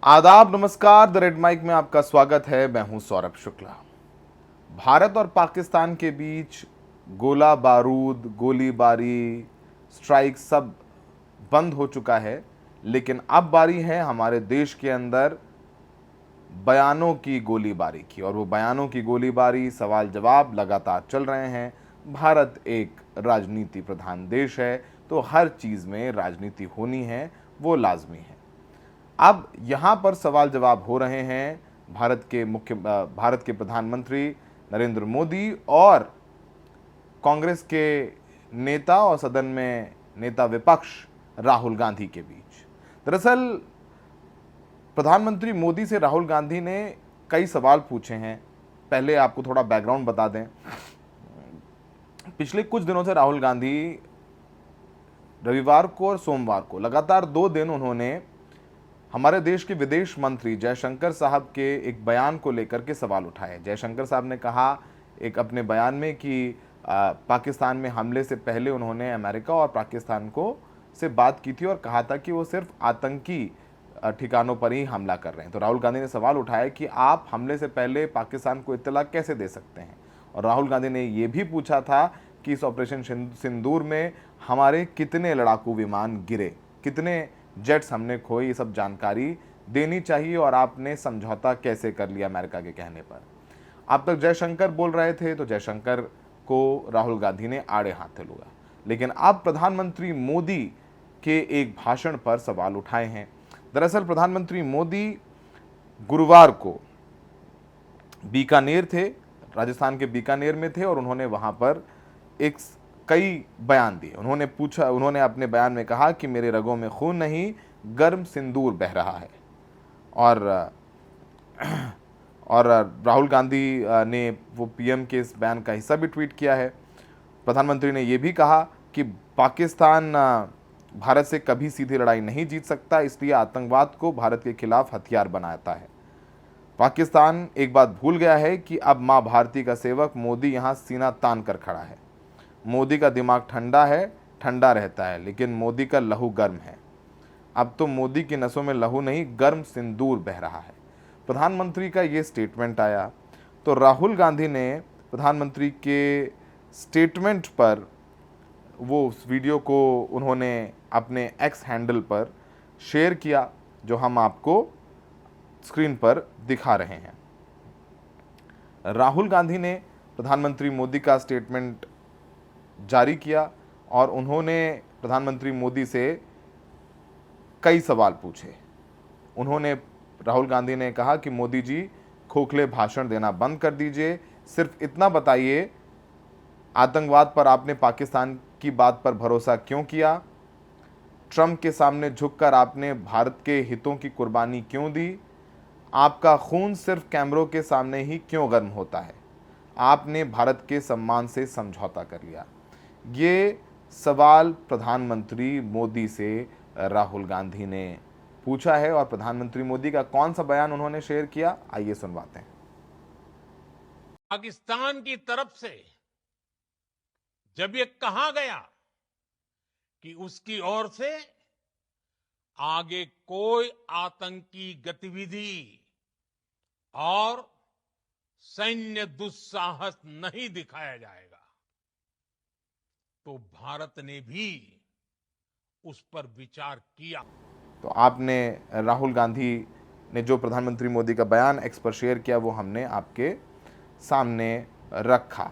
आदाब, नमस्कार। The red mic में आपका स्वागत है। मैं हूं सौरभ शुक्ला। भारत और पाकिस्तान के बीच गोला बारूद, गोलीबारी, स्ट्राइक सब बंद हो चुका है, लेकिन अब बारी है हमारे देश के अंदर बयानों की गोलीबारी की। और वो बयानों की गोलीबारी, सवाल जवाब लगातार चल रहे हैं। भारत एक राजनीति प्रधान देश है, तो हर चीज़ में राजनीति होनी है, वो लाजमी है। अब यहाँ पर सवाल जवाब हो रहे हैं भारत के प्रधानमंत्री नरेंद्र मोदी और कांग्रेस के नेता और सदन में नेता विपक्ष राहुल गांधी के बीच। दरअसल प्रधानमंत्री मोदी से राहुल गांधी ने कई सवाल पूछे हैं। पहले आपको थोड़ा बैकग्राउंड बता दें। पिछले कुछ दिनों से राहुल गांधी रविवार को और सोमवार को लगातार 2 दिन उन्होंने हमारे देश के विदेश मंत्री जयशंकर साहब के एक बयान को लेकर के सवाल उठाए। जयशंकर साहब ने कहा एक अपने बयान में कि पाकिस्तान में हमले से पहले उन्होंने अमेरिका और पाकिस्तान को से बात की थी और कहा था कि वो सिर्फ आतंकी ठिकानों पर ही हमला कर रहे हैं। तो राहुल गांधी ने सवाल उठाया कि आप हमले से पहले पाकिस्तान को इत्तला कैसे दे सकते हैं। और राहुल गांधी ने ये भी पूछा था कि इस ऑपरेशन सिंदूर में हमारे कितने लड़ाकू विमान गिरे, कितने जेट्स हमने खोए, ये सब जानकारी देनी चाहिए और आपने समझौता कैसे कर लिया अमेरिका के कहने पर। अब तक जयशंकर बोल रहे थे, तो जयशंकर को राहुल गांधी ने आड़े हाथे लिया। लेकिन अब प्रधानमंत्री मोदी के एक भाषण पर सवाल उठाए हैं। दरअसल प्रधानमंत्री मोदी गुरुवार को बीकानेर थे, राजस्थान के बीकानेर में थे और उन्होंने वहां पर कई बयान दिए। उन्होंने अपने बयान में कहा कि मेरे रगों में खून नहीं, गर्म सिंदूर बह रहा है। और राहुल गांधी ने वो पीएम के इस बयान का हिस्सा भी ट्वीट किया है। प्रधानमंत्री ने यह भी कहा कि पाकिस्तान भारत से कभी सीधी लड़ाई नहीं जीत सकता, इसलिए आतंकवाद को भारत के खिलाफ हथियार बनाता है। पाकिस्तान एक बात भूल गया है कि अब मां भारती का सेवक मोदी यहां सीना तान कर खड़ा है। मोदी का दिमाग ठंडा रहता है, लेकिन मोदी का लहू गर्म है। अब तो मोदी की नसों में लहू नहीं, गर्म सिंदूर बह रहा है। प्रधानमंत्री का ये स्टेटमेंट आया तो राहुल गांधी ने प्रधानमंत्री के स्टेटमेंट पर वो उस वीडियो को उन्होंने अपने एक्स हैंडल पर शेयर किया, जो हम आपको स्क्रीन पर दिखा रहे हैं। राहुल गांधी ने प्रधानमंत्री मोदी का स्टेटमेंट जारी किया और उन्होंने प्रधानमंत्री मोदी से कई सवाल पूछे। राहुल गांधी ने कहा कि मोदी जी, खोखले भाषण देना बंद कर दीजिए, सिर्फ इतना बताइए आतंकवाद पर आपने पाकिस्तान की बात पर भरोसा क्यों किया? ट्रंप के सामने झुककर आपने भारत के हितों की कुर्बानी क्यों दी? आपका खून सिर्फ कैमरों के सामने ही क्यों गर्म होता है? आपने भारत के सम्मान से समझौता कर लिया। ये सवाल प्रधानमंत्री मोदी से राहुल गांधी ने पूछा है। और प्रधानमंत्री मोदी का कौन सा बयान उन्होंने शेयर किया, आइए सुनवाते हैं। पाकिस्तान की तरफ से जब ये कहा गया कि उसकी ओर से आगे कोई आतंकी गतिविधि और सैन्य दुस्साहस नहीं दिखाया जाएगा, तो भारत ने भी उस पर विचार किया। तो आपने राहुल गांधी ने जो प्रधानमंत्री मोदी का बयान एक्स पर शेयर किया, वो हमने आपके सामने रखा।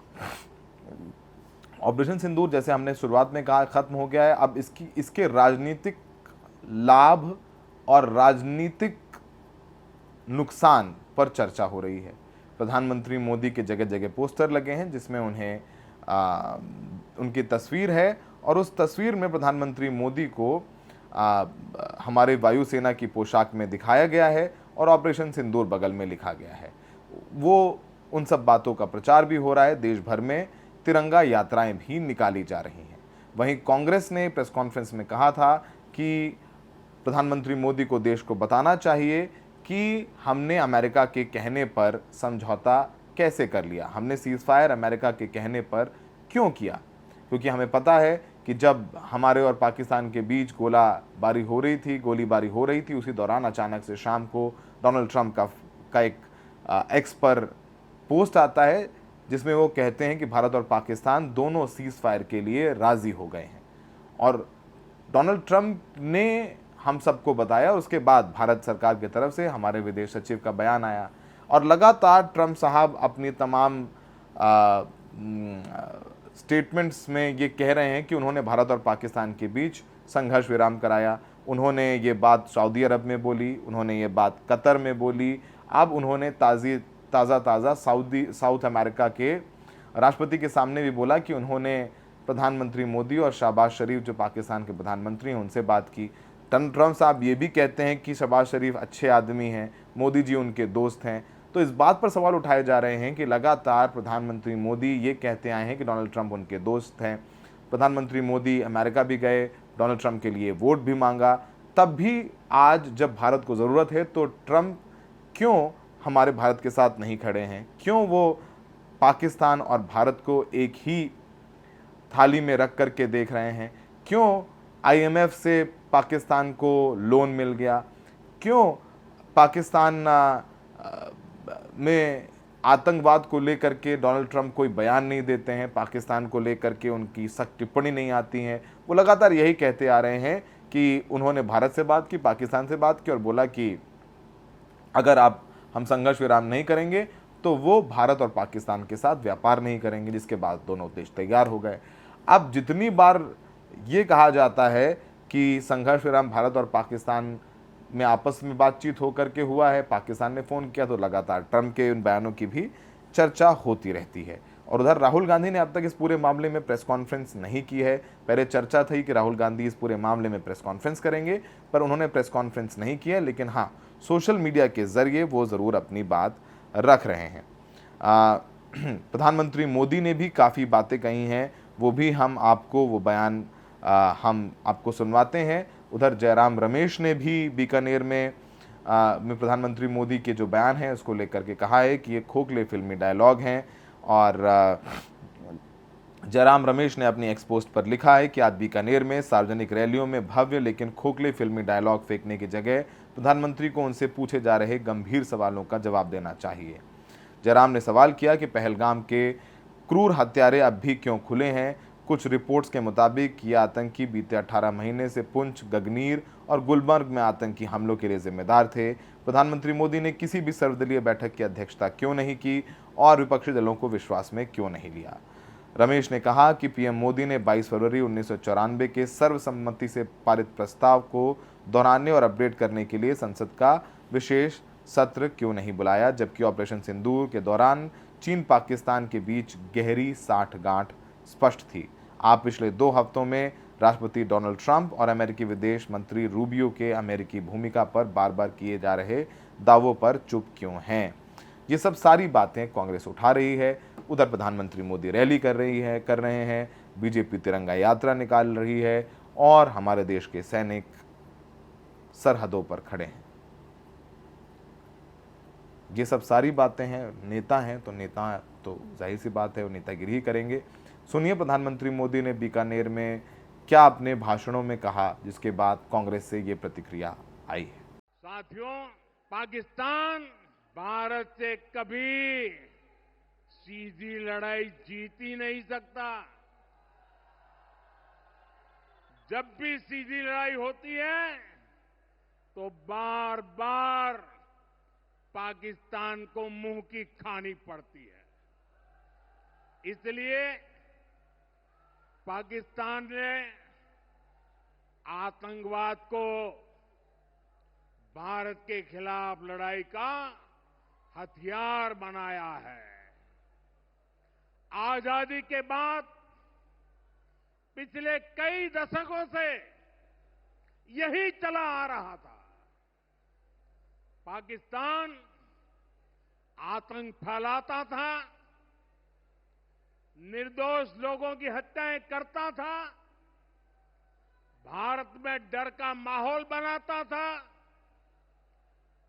ऑपरेशन सिंदूर, जैसे हमने शुरुआत में कहा, खत्म हो गया है। अब इसके राजनीतिक लाभ और राजनीतिक नुकसान पर चर्चा हो रही है। प्रधानमंत्री मोदी के जगह जगह पोस्टर लगे हैं जिसमें उनकी तस्वीर है और उस तस्वीर में प्रधानमंत्री मोदी को हमारे वायुसेना की पोशाक में दिखाया गया है और ऑपरेशन सिंदूर बगल में लिखा गया है। वो उन सब बातों का प्रचार भी हो रहा है। देश भर में तिरंगा यात्राएं भी निकाली जा रही हैं। वहीं कांग्रेस ने प्रेस कॉन्फ्रेंस में कहा था कि प्रधानमंत्री मोदी को देश को बताना चाहिए कि हमने अमेरिका के कहने पर समझौता कैसे कर लिया, हमने सीज़फायर अमेरिका के कहने पर क्यों किया, क्योंकि हमें पता है कि जब हमारे और पाकिस्तान के बीच गोलीबारी हो रही थी, उसी दौरान अचानक से शाम को डोनाल्ड ट्रंप का एक एक्स पर पोस्ट आता है जिसमें वो कहते हैं कि भारत और पाकिस्तान दोनों सीज फायर के लिए राजी हो गए हैं। और डोनाल्ड ट्रंप ने हम सबको बताया, उसके बाद भारत सरकार की तरफ से हमारे विदेश सचिव का बयान आया और लगातार ट्रंप साहब अपनी तमाम स्टेटमेंट्स में ये कह रहे हैं कि उन्होंने भारत और पाकिस्तान के बीच संघर्ष विराम कराया। उन्होंने ये बात सऊदी अरब में बोली, उन्होंने ये बात कतर में बोली, अब उन्होंने ताज़ा साउथ अमेरिका के राष्ट्रपति के सामने भी बोला कि उन्होंने प्रधानमंत्री मोदी और शहबाज शरीफ जो पाकिस्तान के प्रधानमंत्री हैं उनसे बात की। ट्रंप साहब ये भी कहते हैं कि शहबाज शरीफ अच्छे आदमी हैं, मोदी जी उनके दोस्त हैं। तो इस बात पर सवाल उठाए जा रहे हैं कि लगातार प्रधानमंत्री मोदी ये कहते आए हैं कि डोनाल्ड ट्रंप उनके दोस्त हैं। प्रधानमंत्री मोदी अमेरिका भी गए, डोनाल्ड ट्रंप के लिए वोट भी मांगा, तब भी आज जब भारत को ज़रूरत है तो ट्रंप क्यों हमारे भारत के साथ नहीं खड़े हैं? क्यों वो पाकिस्तान और भारत को एक ही थाली में रख करके देख रहे हैं? क्यों आईएमएफ से पाकिस्तान को लोन मिल गया? क्यों पाकिस्तान में आतंकवाद को लेकर के डोनाल्ड ट्रंप कोई बयान नहीं देते हैं? पाकिस्तान को लेकर के उनकी सख्त टिप्पणी नहीं आती हैं? वो लगातार यही कहते आ रहे हैं कि उन्होंने भारत से बात की, पाकिस्तान से बात की और बोला कि अगर हम संघर्ष विराम नहीं करेंगे तो वो भारत और पाकिस्तान के साथ व्यापार नहीं करेंगे, जिसके बाद दोनों देश तैयार हो गए। अब जितनी बार ये कहा जाता है कि संघर्ष विराम भारत और पाकिस्तान में आपस में बातचीत होकर के हुआ है, पाकिस्तान ने फ़ोन किया, तो लगातार ट्रंप के उन बयानों की भी चर्चा होती रहती है। और उधर राहुल गांधी ने अब तक इस पूरे मामले में प्रेस कॉन्फ्रेंस नहीं की है। पहले चर्चा थी कि राहुल गांधी इस पूरे मामले में प्रेस कॉन्फ्रेंस करेंगे, पर उन्होंने प्रेस कॉन्फ्रेंस नहीं की है, लेकिन हाँ, सोशल मीडिया के ज़रिए वो ज़रूर अपनी बात रख रहे हैं। प्रधानमंत्री मोदी ने भी काफ़ी बातें कही हैं, वो भी हम आपको वो बयान हम आपको सुनवाते हैं। उधर जयराम रमेश ने भी बीकानेर में प्रधानमंत्री मोदी के जो बयान हैं उसको लेकर के कहा है कि ये खोखले फिल्मी डायलॉग हैं। और जयराम रमेश ने अपनी एक्स पोस्ट पर लिखा है कि आज बीकानेर में सार्वजनिक रैलियों में भव्य लेकिन खोखले फिल्मी डायलॉग फेंकने की जगह प्रधानमंत्री को उनसे पूछे जा रहे गंभीर सवालों का जवाब देना चाहिए। जयराम ने सवाल किया कि पहलगाम के क्रूर हत्यारे अब भी क्यों खुले हैं? कुछ रिपोर्ट्स के मुताबिक ये आतंकी बीते 18 महीने से पुंछ, गगनीर और गुलमर्ग में आतंकी हमलों के लिए जिम्मेदार थे। प्रधानमंत्री मोदी ने किसी भी सर्वदलीय बैठक की अध्यक्षता क्यों नहीं की और विपक्षी दलों को विश्वास में क्यों नहीं लिया? रमेश ने कहा कि पीएम मोदी ने 22 फरवरी 1994 के सर्वसम्मति से पारित प्रस्ताव को दोहराने और अपडेट करने के लिए संसद का विशेष सत्र क्यों नहीं बुलाया, जबकि ऑपरेशन सिंदूर के दौरान चीन पाकिस्तान के बीच गहरी साठगांठ स्पष्ट थी। आप पिछले 2 हफ्तों में राष्ट्रपति डोनाल्ड ट्रंप और अमेरिकी विदेश मंत्री रूबियो के अमेरिकी भूमिका पर बार बार किए जा रहे दावों पर चुप क्यों हैं? ये सब सारी बातें कांग्रेस उठा रही है। उधर प्रधानमंत्री मोदी रैली कर रहे हैं, बीजेपी तिरंगा यात्रा निकाल रही है और हमारे देश के सैनिक सरहदों पर खड़े हैं। ये सब सारी बातें हैं। नेता हैं तो जाहिर सी बात है वो नेतागिरी ही करेंगे। सुनिए प्रधानमंत्री मोदी ने बीकानेर में क्या अपने भाषणों में कहा, जिसके बाद कांग्रेस से ये प्रतिक्रिया आई है। साथियों, पाकिस्तान भारत से कभी सीधी लड़ाई जीत ही नहीं सकता। जब भी सीधी लड़ाई होती है तो बार बार पाकिस्तान को मुंह की खानी पड़ती है। इसलिए पाकिस्तान ने आतंकवाद को भारत के खिलाफ लड़ाई का हथियार बनाया है। आजादी के बाद पिछले कई दशकों से यही चला आ रहा था। पाकिस्तान आतंक फैलाता था, निर्दोष लोगों की हत्याएं करता था, भारत में डर का माहौल बनाता था,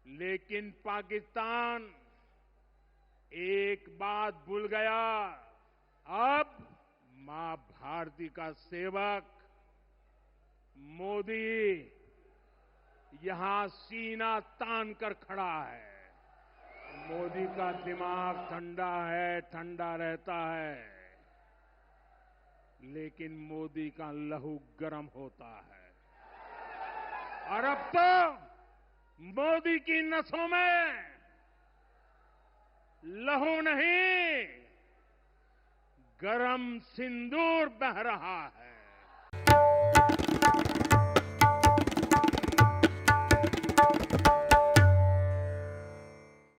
लेकिन पाकिस्तान एक बात भूल गया, अब मां भारती का सेवक मोदी यहां सीना तान कर खड़ा है। मोदी का दिमाग ठंडा है, ठंडा रहता है, लेकिन मोदी का लहू गर्म होता है। और अब तो मोदी की नसों में लहू नहीं, गरम सिंदूर बह रहा है।